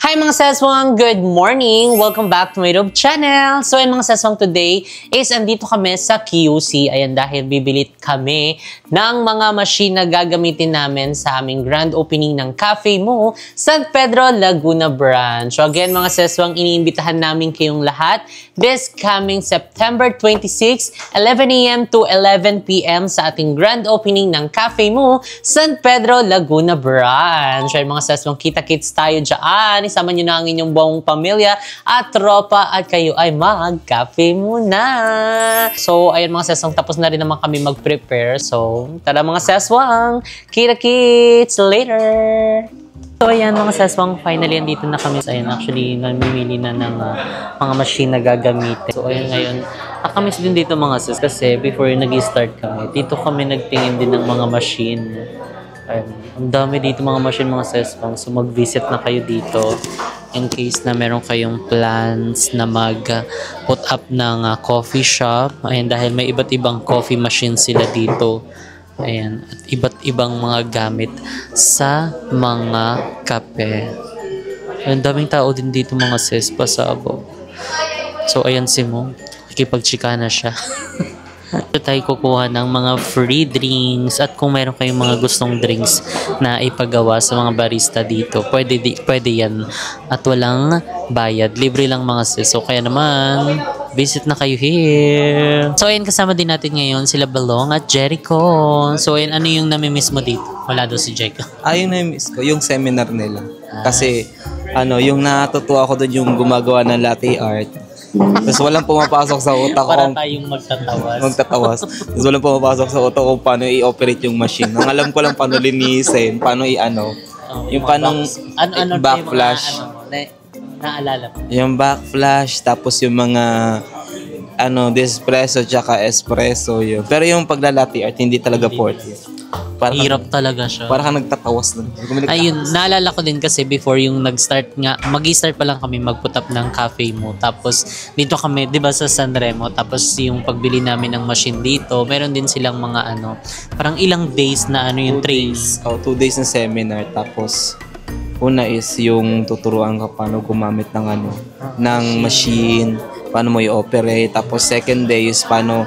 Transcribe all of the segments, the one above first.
Hi mga seswang! Good morning! Welcome back to my YouTube channel! So ayun mga seswang, today is andito kami sa QC. Ayan, dahil bibilit kami ng mga machine na gagamitin namin sa aming grand opening ng Cafe Mo, San Pedro, Laguna Branch. So again mga seswang, iniimbitahan namin kayong lahat this coming September 26, 11 AM to 11 PM sa ating grand opening ng Cafe Mo, San Pedro, Laguna Branch. So ayun mga seswang, kita-kits tayo dyan. Isama nyo na ang inyong buong pamilya at tropa at kayo ay mag-cafe muna. So, ayun mga seswang, tapos na rin naman kami mag-prepare. So, tara mga seswang, kita-kits later! So, ayan mga seswang, finally andito na kami. Ayan, actually, namimili na ng mga machine na gagamitin. So, ayun ngayon, nakamiss din dito mga sis kasi before nag-start kami, dito kami nagtingin din ng mga machine. Ayun, ang dami dito mga machine mga seswang. So mag-visit na kayo dito in case na meron kayong plans na mag-put up ng coffee shop. Ayun, dahil may iba't ibang coffee machine sila dito. Ayan, at iba't ibang mga gamit sa mga kape. Ayun, daming tao din dito mga sis pasabog. So ayan si Mo, nakikipag-chika na siya. Ito tayo kukuha ng mga free drinks at kung meron kayong mga gustong drinks na ipagawa sa mga barista dito, pwede yan at walang bayad, libre lang mga sis. So kaya naman, visit na kayo here. So ayun, kasama din natin ngayon sila Balong at Jericho. So ayun, ano yung namimiss mo dito? Wala daw si Jericho. Ayun namimiss ko, yung seminar nila. Kasi yung natutuwa ko doon yung gumagawa ng latte art. Tapos walang pumapasok sa utak ko. Para tayong magtatawas. Tapos walang pumapasok sa utak ko paano i-operate yung machine. Ang alam ko lang paano linisin, paano yung paano backflash. Naalala mo? Yung backflash, tapos yung mga espresso tsaka espresso yun. Pero yung paglalati art, hindi talaga porty. Hirap talaga siya. Para kang nagtatawas lang. Ayun, naalala ko din kasi before yung mag-start pa lang kami mag-put up ng Cafe Mo. Tapos dito kami, 'di ba sa San Remo, tapos yung pagbili namin ng machine dito, meron din silang mga parang ilang days na yung trains. 2 days na seminar. Tapos una is yung tuturuan ka paano gumamit ng machine, paano mo i-operate. Tapos second day is paano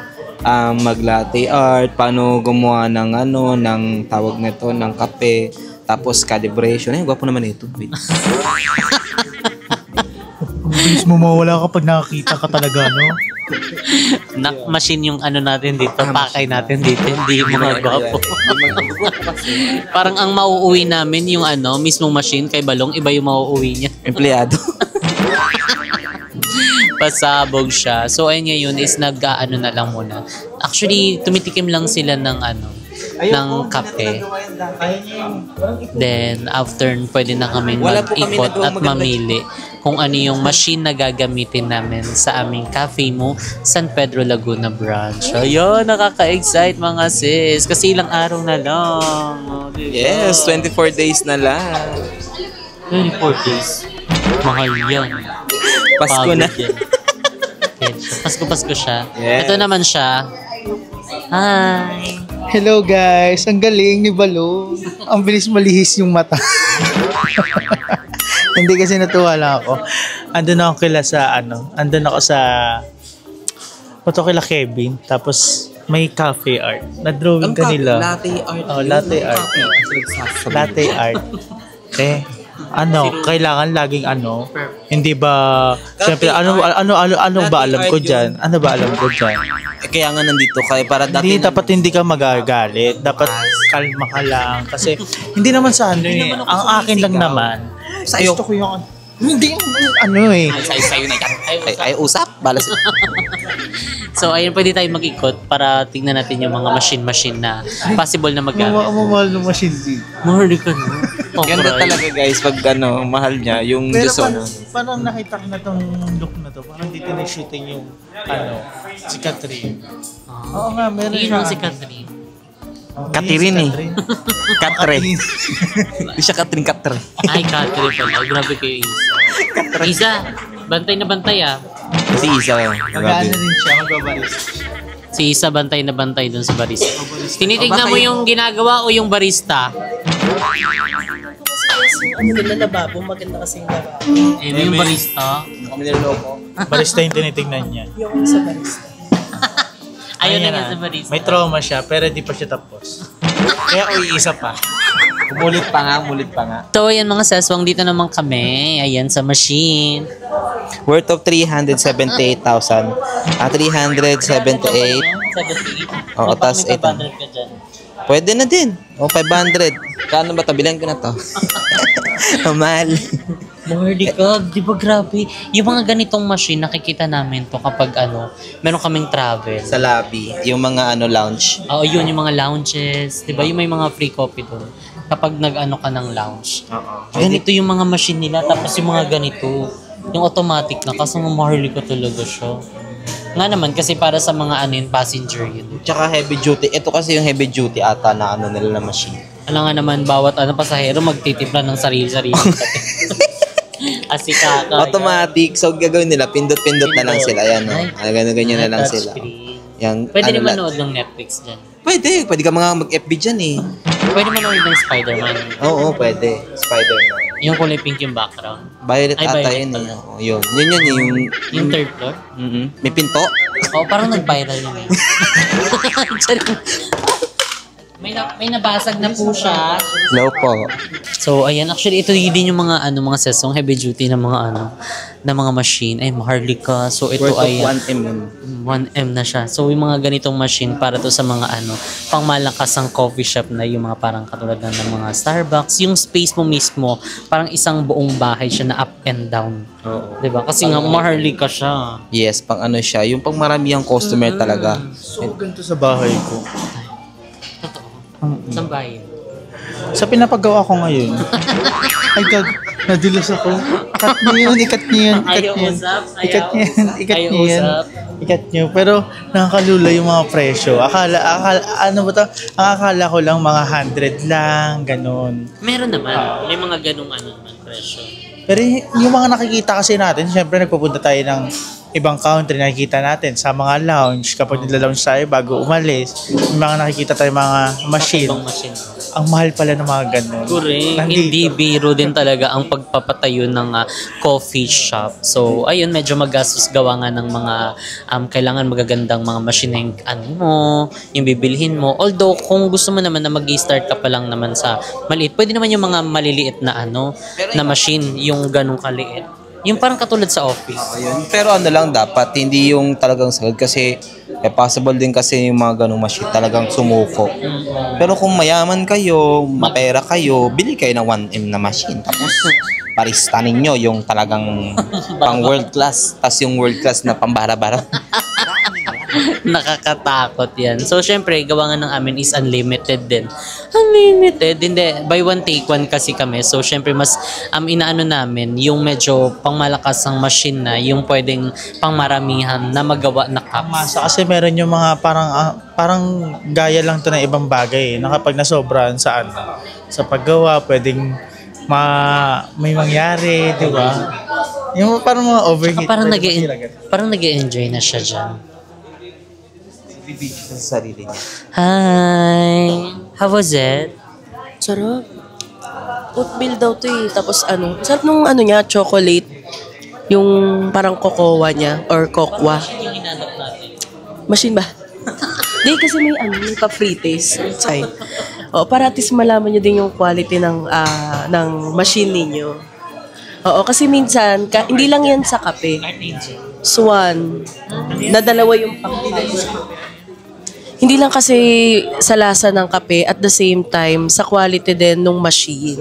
mag-latte art, paano gumawa ng tawag nito, ng kape, tapos calibration. Ay, gwapo naman ito. Wait. Bilis mo mawala kapag nakakita ka talaga, no? Machine yung natin dito, pakay natin dito, hindi yung mga gwapo. Parang ang mauuwi namin yung mismong machine kay Balong, iba yung mauuwi niya. Empleyado. Pasabog siya. So ayun ngayon is na lang muna. Actually, tumitikim lang sila ng ng kape. Then after pwede na kami mag-ikot at mamili kung ano yung machine na gagamitin namin sa aming Cafe Mo, San Pedro, Laguna Branch. Ayun, nakaka-excite mga sis. Kasi ilang araw na lang. Diba? Yes, 24 days na lang. 24 days? Mahal yan. Pasko na. Pasko siya. Yes. Ito naman siya. Hi! Hello guys! Ang galing ni Balong. Ang bilis malihis yung mata. Hindi kasi natuwa lang ako. Andun ako kila Kevin. Tapos may cafe art. Na-drawing ka nila. Latte art. Oh, latte art. Latte art. Kailangan laging hindi ba, siyempre, ano ba alam ko dyan? Kaya nga nandito kayo para dati. Hindi, dapat hindi ka magagalit. Dapat kalma ka lang. Kasi, hindi naman sa ang akin lang naman. Sa'yo. Gusto ko yung, hindi, Sa'yo na yan. Ay, usap. Balas. So, ayun, pwede tayo mag-ikot para tingnan natin yung mga machine na possible na magamit. Mamahal ng machine din. Mahal ka na. Ganda talaga guys pag mahal niya yung Dishonor. Parang nakita ko na tong look na to. Parang dito na shooting yung si Catherine. Oo nga, meron siya. Yun si Catherine. Catherine eh. Catherine. Hindi siya Catherine. Ay, Catherine pala. Grabe kayo, Isa. Isa, bantay na bantay Si Isa. Mag-ano rin siya, magbabarista. Si Isa bantay na bantay dun sa barista. Tinitignan mo yung ginagawa o yung barista? Tapos yung ano nila, lababo, maganda kasi yung lababo. Yung barista. Kami niloloko. Barista yung tinitignan niya. Yung sa barista. Ayun na Ayan nga na. sa barista. May trauma siya, pero di pa siya tapos. Kaya uiisa pa. Umulit pa nga. So, ayan mga seswang, dito naman kami. Ayan sa machine. Worth of 378,000. 378. 78. Oo, tas 800 800. ka dyan. Pwede na din. O, 500. Kano ba? Tabilan ko na to. Mahal. Lordy God, di ba grabe? Yung mga ganitong machine, nakikita namin to kapag meron kaming travel. Sa lobby. Yung mga lounge. Oo, yun, yung mga lounges. Di ba? Yung may mga free coffee doon. Kapag nag-ano ka ng lounge. Oo. Ganito yung mga machine nila, tapos yung mga ganito. Yung automatic na, kaso maharli ka talaga siya. Nga naman, kasi para sa mga passenger yun. Tsaka heavy duty. Ito kasi yung heavy duty ata na nila na machine. Alam nga naman, bawat pasahero magtitimpla ng sarili-sarili. Asika ka. Automatic. So, gagawin nila, pindot-pindot na lang sila. Ayan, no? Ganyan na lang sila. Yan, Pwede rin lang. manood ng Netflix dyan. Pwede ka mga mag-FB dyan eh. Pwede manood ng Spider-Man. Oo, pwede. Spider-Man. Yung kulay pink yung background. Violet Ay, ata violet yun pala. eh. Oo, yun. Yun. Yung third floor. May pinto? Oo, parang nag-viral yun. May nabasag na po siya. Hello po. So, ayan. Actually, ito din yung mga mga sesong heavy duty na mga na mga machine. Ay, maharlika. So, ito Worth of ay 1M. 1M na siya. So, yung mga ganitong machine para to sa mga pangmalakasang coffee shop na yung mga parang katulad ng mga Starbucks. Yung space mo mismo, parang isang buong bahay siya na up and down. Oo. Diba? Kasi nga, maharlika siya. Yes, pang siya. Yung pang maramihang customer talaga. So, ganito sa bahay ko. Totoo. Saan bahay? Sa pinapagawa ko ngayon. Ay, God, nadilos ako. Ikat niyo yun. Ayaw usap. Ikat niyo. Pero nakakalula yung mga presyo. Ano ba to? Ang akala ko lang mga 100 lang, ganun. Meron naman. May mga ganung naman presyo. Pero yung mga nakikita kasi natin, syempre nagpupunta tayo ng ibang country, nakikita natin sa mga lounge. Kapag nila-lounge tayo bago umalis, yung mga nakikita tayo mga machine. Ibang machine. Ang mahal pala ng mga ganun. Correct. Nandito. Hindi biro din talaga ang pagpapatayo ng coffee shop. So, ayun, medyo magastos gawa nga ng mga kailangan magagandang mga machine na yung bibilhin mo. Although, kung gusto mo naman na mag-start ka pa lang naman sa maliit, pwede naman yung mga maliliit na na machine, yung ganong kaliit. Yung parang katulad sa office. Ayun. Pero lang dapat, hindi yung talagang sagad kasi possible din kasi yung mga ganong machine talagang sumuko. Pero kung mayaman kayo, mapera kayo, bili kayo ng 1M na machine. Tapos parista ninyo yung talagang pang world class. Tapos yung world class na pambara-bara. Nakakatakot yan. So, syempre, gawa nga ng amin is unlimited din. Unlimited? Hindi. Buy one, take one kasi kami. So, syempre, mas inaano namin yung medyo pangmalakas ang machine na yung pwedeng pangmaramihan na magawa na cups. Masa kasi meron yung mga parang gaya lang to ng ibang bagay na kapag nasobrahan sa sa paggawa, pwedeng may mangyari, di ba? Yung parang mga overheat. Saka parang nag-enjoy na siya dyan. Bibigyan sa sarili niya. Hi! How was it? Sarap. Oatmeal daw to eh. Tapos sarap nung niya, chocolate. Yung parang cocoa niya or kokwa. Yung hinanap natin. Machine ba? Di kasi may pa-free-taste. Chay. O, para at least malaman nyo din yung quality ng machine ninyo. Oo, kasi minsan, hindi lang yan sa kape. Swan. Na dalawa yung hindi lang kasi sa lasa ng kape, at the same time, sa quality din ng machine.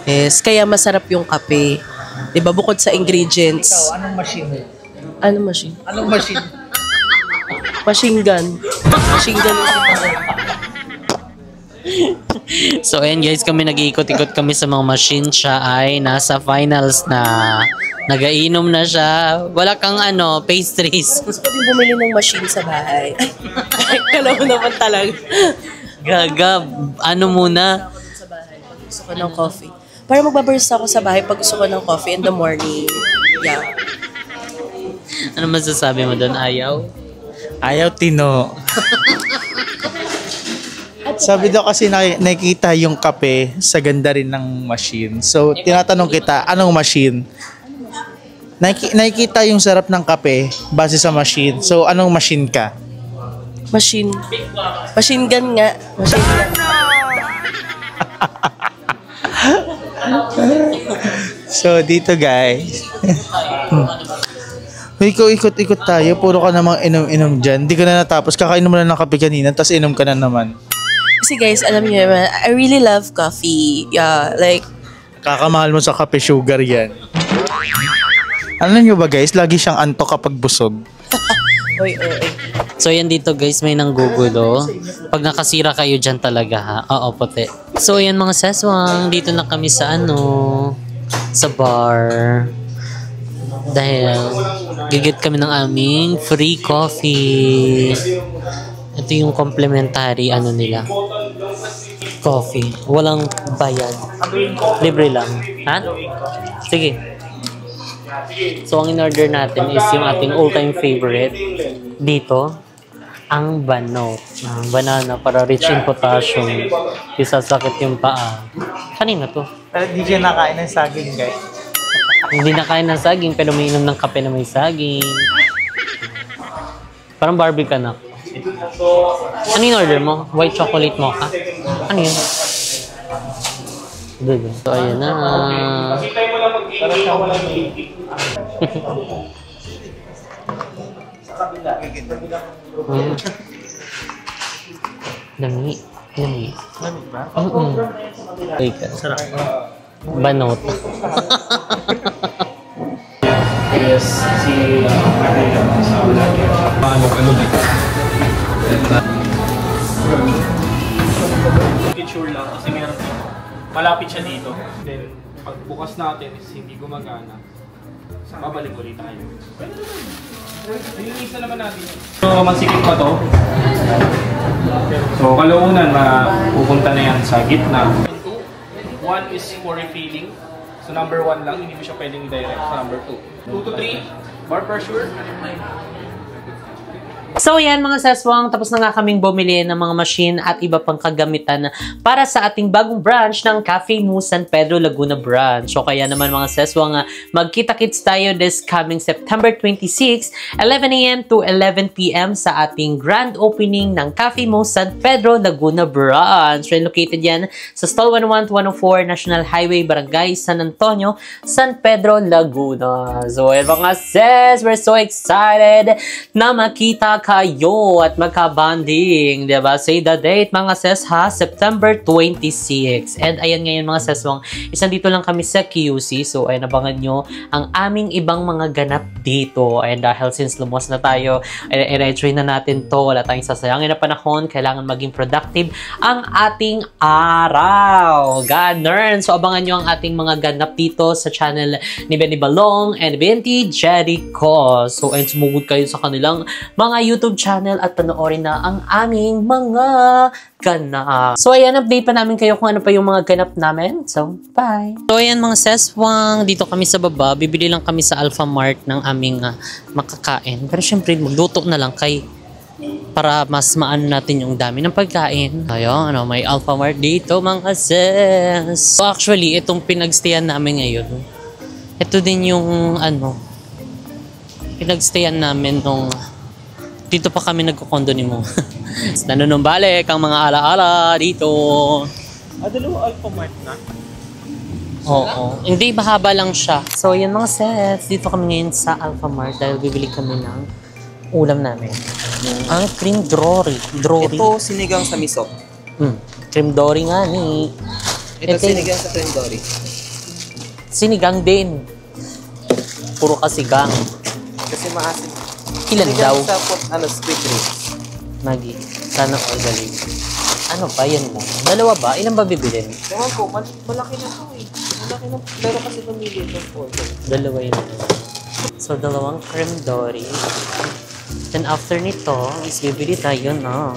Yes, kaya masarap yung kape. Diba, bukod sa ingredients. Ikaw, anong machine? Anong machine? Anong machine? Machine gun. Machine gun. So, ayan guys, kami nag-iikot-ikot kami sa mga machine. Siya ay nasa finals na. Nagainom na siya. Wala kang pastries. Gusto ko din bumili ng machine sa bahay. Ay, kala mo naman talaga. Gaga, muna? Sa bahay, pag gusto ko ng coffee. Para magbabarista ako sa bahay pag gusto ko ng coffee in the morning. Yeah. Ano masasabi mo doon? Ayaw? Ayaw, Tino. At Sabi daw kasi nakikita yung kape sa ganda rin ng machine. So, tinatanong kita, anong machine? Nakikita yung sarap ng kape base sa machine. So, anong machine ka? Machine. Machine gun nga. Machine gun. So, dito guys. Ikot-ikot tayo. Puro ka namang inom-inom dyan. Hindi ka na natapos. Kakainom mo na ng kape kanina, tapos inom ka na naman. Kasi guys, alam niyo naman, I really love coffee. Yeah, like, Kakamahal mo sa kape, sugar yan. Alam niyo ba guys, lagi siyang antok kapag busog. oy. So yan dito guys, may nanggugulo. Pag nakasira kayo dyan talaga ha. Oo, puti. So yan mga seswang, dito na kami sa sa bar. Dahil gigit kami ng aming free coffee. Ito yung complimentary nila. Coffee. Walang bayad. Libre lang. Ha? Sige. So ang in-order natin is yung ating all-time favorite. Dito, ang banot. Banana para rich in potassium. Isasakit yung paa. Kanina to? Pero di siya nakain ng saging guys. Hindi na kain ng saging pero may inom ng kape na may saging. Parang Barbie ka na. Ano yung order mo? White chocolate mocha? Ano yun? Good. So ayan na. Lami. Lami. Lami ba? Sarap. Banot. Yes, si sure lang kasi meron malapit siya dito. Then pagbukas natin is hindi gumagana. Babalik ulit tayo. Nilinis na naman natin. So masikip pa to. So kalaunan mapupunta na yan sa gitna. One is for refilling. So number 1 lang, hindi mo siya pwedeng direct sa number 2. 2 to 3, bar pressure. So yan mga seswang, tapos na nga kaming bumili ng mga machine at iba pang kagamitan para sa ating bagong branch ng Cafe Mu San Pedro Laguna branch. So kaya naman mga seswang, magkita-kits tayo this coming September 26, 11 AM to 11 PM sa ating grand opening ng Cafe Mu San Pedro Laguna branch. Located yan sa Stall 101 to 104 National Highway, Barangay San Antonio, San Pedro, Laguna. So yan mga ses, we're so excited na makita kayo at magka-bonding, diba? Say the date, mga ses ha, September 26. And ayan ngayon mga seswang, isang dito lang kami sa QC, so ay nabangan nyo ang aming ibang mga ganap dito. And dahil since lumos na tayo, i-retry na natin to, wala tayong sasayangin na panahon, kailangan maging productive ang ating araw. Ganun! So abangan nyo ang ating mga ganap dito sa channel ni Benny Balong and Benty Jericho. So ayun, sumugod kayo sa kanilang mga YouTube channel at panoorin na ang aming mga ganap. So ayan, update pa namin kayo kung ano pa yung mga ganap namin. So, bye! So ayan mga seswang, dito kami sa baba. Bibili lang kami sa Alpha Mart ng aming makakain. Pero syempre, magluto na lang para mas maano natin yung dami ng pagkain. Ayun, may Alpha Mart dito mga ses. So actually, itong pinagstayan namin ngayon, ito din yung pinagstayan namin nung dito pa kami nagkukondo ni mo. Nanunumbalik ang mga alaala dito. Dalawa Alpha Mart na? Oo. Hindi, mahaba lang siya. So, yan mga sets. Dito kami ngayon sa Alpha Mart dahil bibili kami ng ulam namin. Ang cream dory. Ito, sinigang sa miso. Cream dory nga ni. Ito, sinigang sa cream dory. Sinigang din. Puro kasigang. Kasi maasim. Ilan daw? Sinigang sa squid rings. Magi. Sana all galing. Ano ba? Yan lang. Dalawa ba? Ilan ba bibilin? Ewan ko, malaki na ito eh. Malaki na. Pero kasi pamili ito. Dalawa yun. So, dalawang cream dory. Then after nito, is bibili tayo ng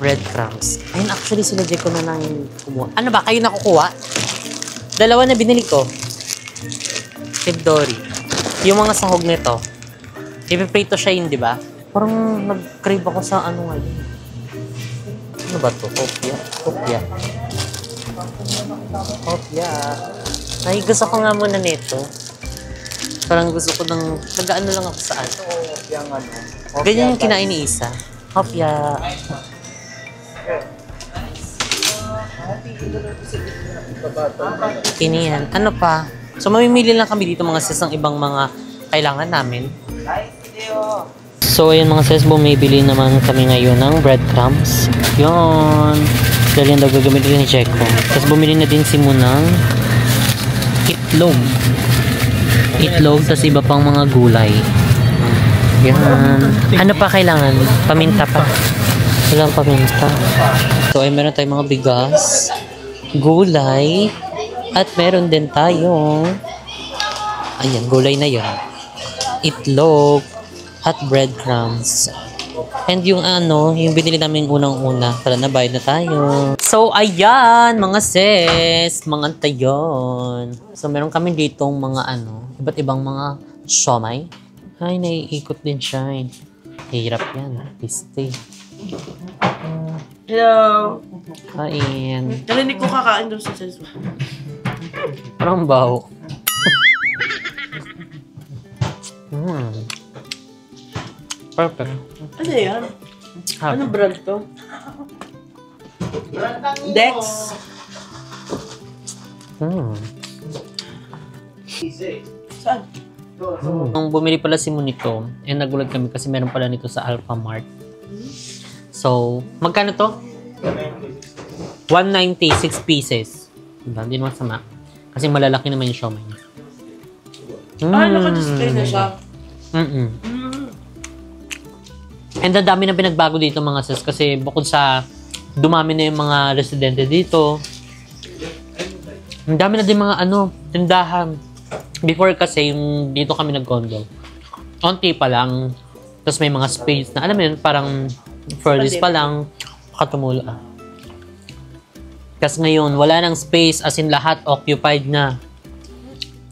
breadcrumbs. Ayun, actually sila Jeko na lang kumuha. Ano ba? Kayo nakukuha? Dalawa na binili ko. Cream dory. Yung mga sahog nito. Ipiprito siya yun, di ba? Parang nag-crave ako sa ano ngayon. Ano ba to? Kopya. Kopya. Kopya. Ay, gusto ko nga muna nito. Parang gusto ko ng... Nag-ano lang ako saan. Yung ano. Ganyan yung kinain ni Isa. Kopya. Kinihan. Ano pa? So, mamimili lang kami dito mga sis ng ibang mga kailangan namin. So, ayun mga sis, bumibili naman kami ngayon ng breadcrumbs. Yun. Dahil yan daw gagamitin ni Checo. Tapos bumili na din si Mo ng itlog. Itlog, tapos iba pang mga gulay. Yan. Ano pa kailangan? Paminta pa. Walang paminta. So, ay meron tayong mga bigas, gulay, at meron din tayong ayan, gulay na yun. Itlog, at breadcrumbs. And yung ano, yung binili namin unang-una, para nabayad na tayo. So, ayan, mga sis, mga tayon. So, meron kami ditong mga ano, iba't ibang mga siomay. Ay, naiikot din siya eh. Hirap yan, piste. Hello. Kain. Narinig ko kakain doon sa sis. Parang baho. Perfect. Ano yan? Anong brand to? Dex. Saan? Nung bumili pala si Monito, nagulat kami kasi meron pala nito sa Alphamart. So, magkano to? 196 pieces. Diba? Hindi naman sama. Kasi malalaki naman yung siomay niya. Naka-display na siya. And ang dami na pinagbago dito mga sis kasi bukod sa dumami na yung mga residente dito, ang dami na din mga ano, tindahan. Before kasi yung dito kami nag-condo, onti pa lang, tapos may mga space na, alam mo yun, parang furnace pa lang, katumulo. Kasi ngayon, wala nang space, as in lahat occupied na.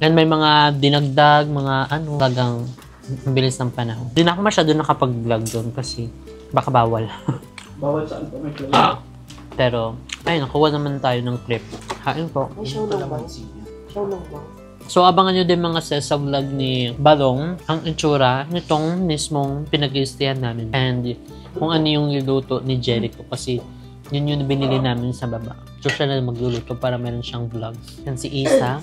And may mga dinagdag, mga ano, bagang bilis ng panahon. Hindi na ako masyado nakapag-vlog doon kasi baka bawal. Bawal saan po may clue? Pero, ayun, nakuha naman tayo ng clip. Hain po. May show lang ba? Show lang ba? So, abangan nyo din mga sis sa vlog ni Balong ang itsura nitong mismong pinag-iistihan namin. And kung ano yung niluto ni Jericho kasi yun yung binili namin sa baba. So, siya na magluluto para meron siyang vlog. Yan si Isa.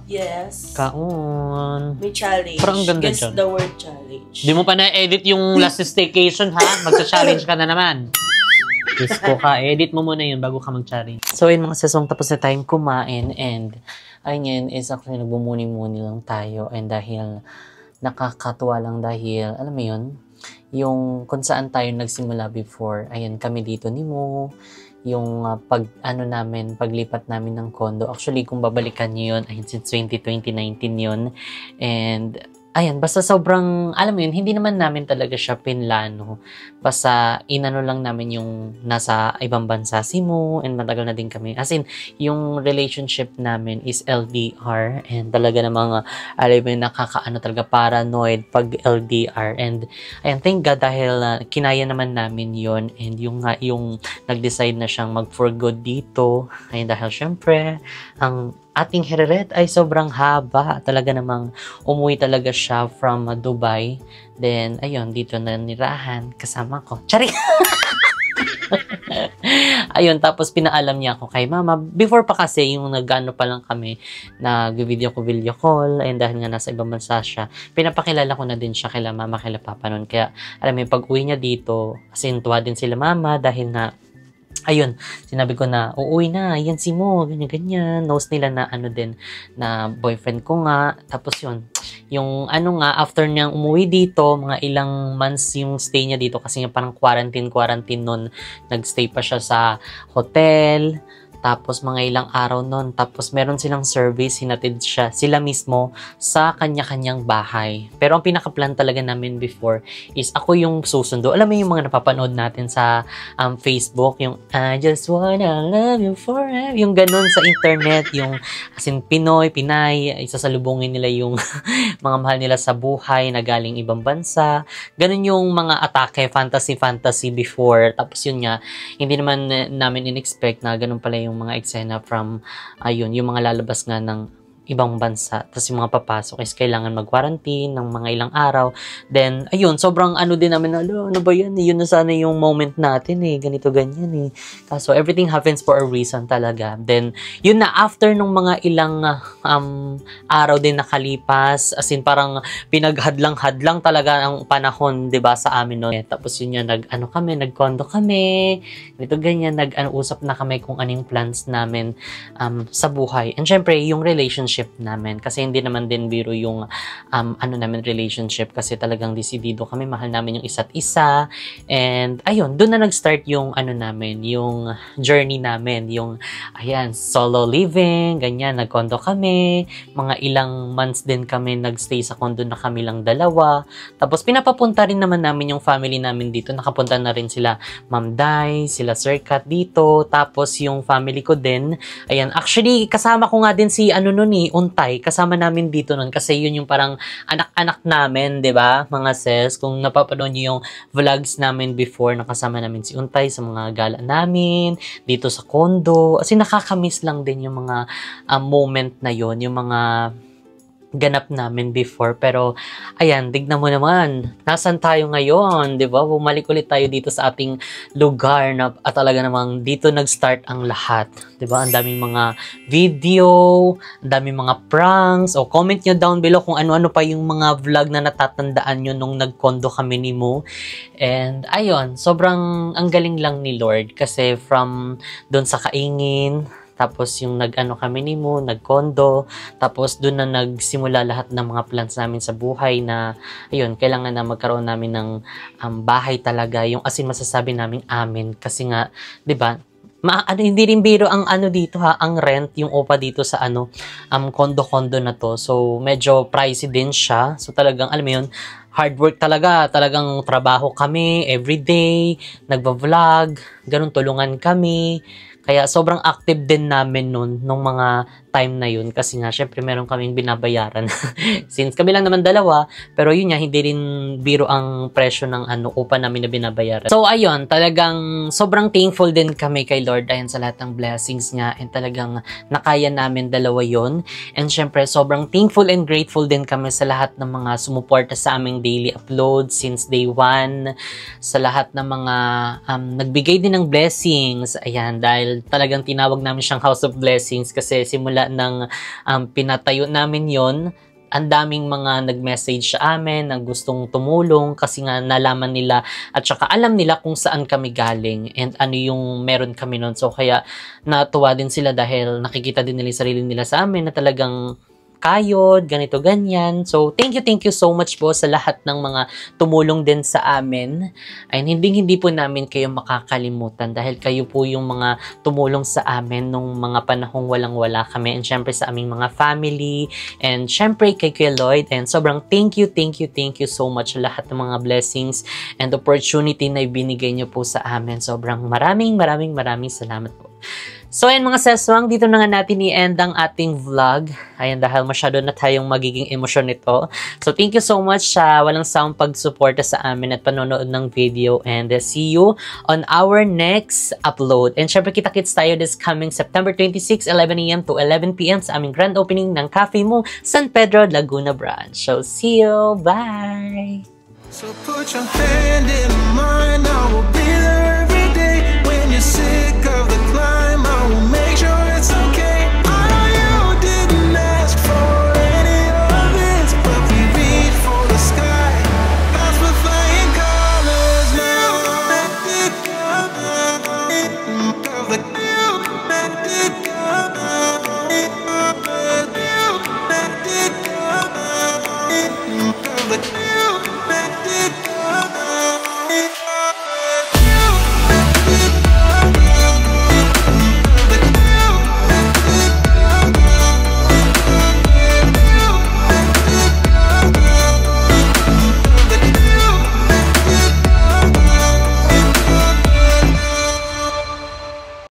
Yes. Kaon. May challenge. Parang ang ganda Guess dyan. the word challenge. Di mo pa na-edit yung last staycation, ha? Magsa-challenge ka na naman. Diyos ko ka, edit mo muna yun bago ka mag-challenge. So, yun mga sesong tapos na tayong kumain and ayun is actually nagbumuni-muni lang tayo and dahil nakakatuwa lang dahil, alam mo yun, yung kung saan tayo nagsimula before, ayun kami dito ni Mo, yung paglipat namin ng condo. Actually, kung babalikan nyo yun, ayun, since 2019 yun. And, ayan, basta sobrang, alam mo yun, hindi naman namin talaga siya pinlano. Basta, inano lang namin yung nasa ibang bansa si Mo, and matagal na din kami. As in, yung relationship namin is LDR, and talaga namang, alam mo yun, nakakaano talaga, paranoid pag LDR. And, ayan, thank God, dahil kinaya naman namin yun, and yung nag-decide na siyang mag-for good dito, ayun, dahil syempre, ang ating hereret ay sobrang haba. Talaga namang umuwi talaga siya from Dubai. Then, ayun, dito na nirahan kasama ko. Chari! Ayun, tapos pinaalam niya ako kay mama. Before pa kasi, yung nag-ano pa lang kami, nag-video call, ayun, dahil nga nasa ibang bansa siya, pinapakilala ko na din siya kila mama, kila papa nun. Kaya, alam mo, pag uwi niya dito, kasi tuwa din sila mama, dahil na ayun, sinabi ko na, uuwi na, yan si Mo, ganyan-ganyan. Knows nila na ano din, na boyfriend ko nga. Tapos yun, yung ano nga, after niyang umuwi dito, mga ilang months yung stay niya dito kasi nga parang quarantine nun. Nagstay pa siya sa hotel. Tapos mga ilang araw nun. Tapos meron silang service, hinatid sila mismo sa kanya-kanyang bahay. Pero ang pinaka-plan talaga namin before is ako yung susundo. Alam mo yung mga napapanood natin sa Facebook, yung I just wanna love you forever. Yung ganun sa internet, yung as in Pinoy, Pinay, isasalubungin nila yung mga mahal nila sa buhay na galing ibang bansa. Ganun yung mga atake, fantasy before. Tapos yun nga, hindi naman namin in-expect na ganun pala yung mga eksena from, ayun, yung mga lalabas nga ng ibang bansa. Tapos yung mga papasok is kailangan mag-quarantine ng mga ilang araw. Then, ayun, sobrang ano din namin, ano ba yan? Yun na sana yung moment natin eh. Ganito, ganyan eh. Kaso, everything happens for a reason talaga. Then, yun na, after nung mga ilang araw din nakalipas, as in parang pinaghadlang-hadlang talaga ang panahon, diba, sa amin noon. Tapos yun yan, nag-condo kami. Ganito, ganyan, usap na kami kung anong plans namin sa buhay. And syempre, yung relationship namin. Kasi hindi naman din biro yung namin relationship kasi talagang desidido kami. Mahal namin yung isa't isa. And ayun, doon na nag-start yung namin, yung journey namin. Yung, ayan, solo living, ganyan, nag-condo kami. Mga ilang months din kami nag-stay sa condo na kami lang dalawa. Tapos pinapapunta rin naman namin yung family namin dito. Nakapunta na rin sila Ma'am Dai, sila Sir Kat dito. Tapos yung family ko din. Ayan, actually, kasama ko nga din si Untay, kasama namin dito nun kasi yun yung parang anak-anak namin, 'di ba? Mga sis, kung napapanood niyo yung vlogs namin before, nakasama namin si Untay sa mga gala namin dito sa condo. Kasi nakakamiss lang din yung mga moment na yon, yung mga ganap namin before. Pero, ayan, tignan mo naman, nasan tayo ngayon, di ba? Bumalik ulit tayo dito sa ating lugar na talaga namang dito nag-start ang lahat. Di ba? Ang daming mga video, ang daming mga pranks, o comment nyo down below kung ano-ano pa yung mga vlog na natatandaan nyo nung nag-condo kami ni Mo. And, ayun, sobrang ang galing lang ni Lord kasi from doon sa Kaingin, tapos yung kami ni Mo, nag-condo, tapos doon na nagsimula lahat ng mga plans namin sa buhay na, ayun, kailangan na magkaroon namin ng bahay talaga, yung asin masasabi namin amin, kasi nga, di ba, hindi rin biro ang dito ang rent, yung upa dito sa condo-condo na to, so medyo pricey din siya, so talagang, alam mo yun, hard work talaga, talagang trabaho kami, everyday, nagba-vlog, ganun, tulungan kami. Kaya sobrang active din namin nung mga time na yun kasi nga syempre meron kaming binabayaran since kami lang naman dalawa, pero yun nga hindi rin biro ang presyo ng upa namin na binabayaran. So ayun, talagang sobrang thankful din kami kay Lord ayan sa lahat ng blessings niya, and talagang nakaya namin dalawa yon. And syempre sobrang thankful and grateful din kami sa lahat ng mga sumuporta sa aming daily upload since day 1, sa lahat ng mga nagbigay din ng blessings, ayan, dahil talagang tinawag namin siyang House of Blessings kasi simula ng pinatayo namin yon, ang daming mga nag-message sa amin na gustong tumulong kasi nga nalaman nila at saka alam nila kung saan kami galing and ano yung meron kami nun. So kaya natuwa din sila dahil nakikita din nila yung sarili nila sa amin na talagang kayod, ganito, ganyan. So, thank you so much po sa lahat ng mga tumulong din sa amin. Ay, hindi po namin kayo makakalimutan dahil kayo po yung mga tumulong sa amin nung mga panahong walang-wala kami. And syempre sa aming mga family. And syempre kay Kuya Lloyd. And sobrang thank you so much sa lahat ng mga blessings and opportunity na ibinigay niyo po sa amin. Sobrang maraming salamat po. So, ayan mga seswang, dito na nga natin i-end ang ating vlog. Ayan, dahil masyado na tayong magiging emosyon nito. So, thank you so much sa walang sawang pagsuporta sa amin at panonood ng video. And see you on our next upload. And syempre, kita-kits tayo this coming September 26, 11 AM to 11 PM sa aming grand opening ng Cafe Mo, San Pedro, Laguna branch. So, see you! Bye! So put your hand in mine, I will be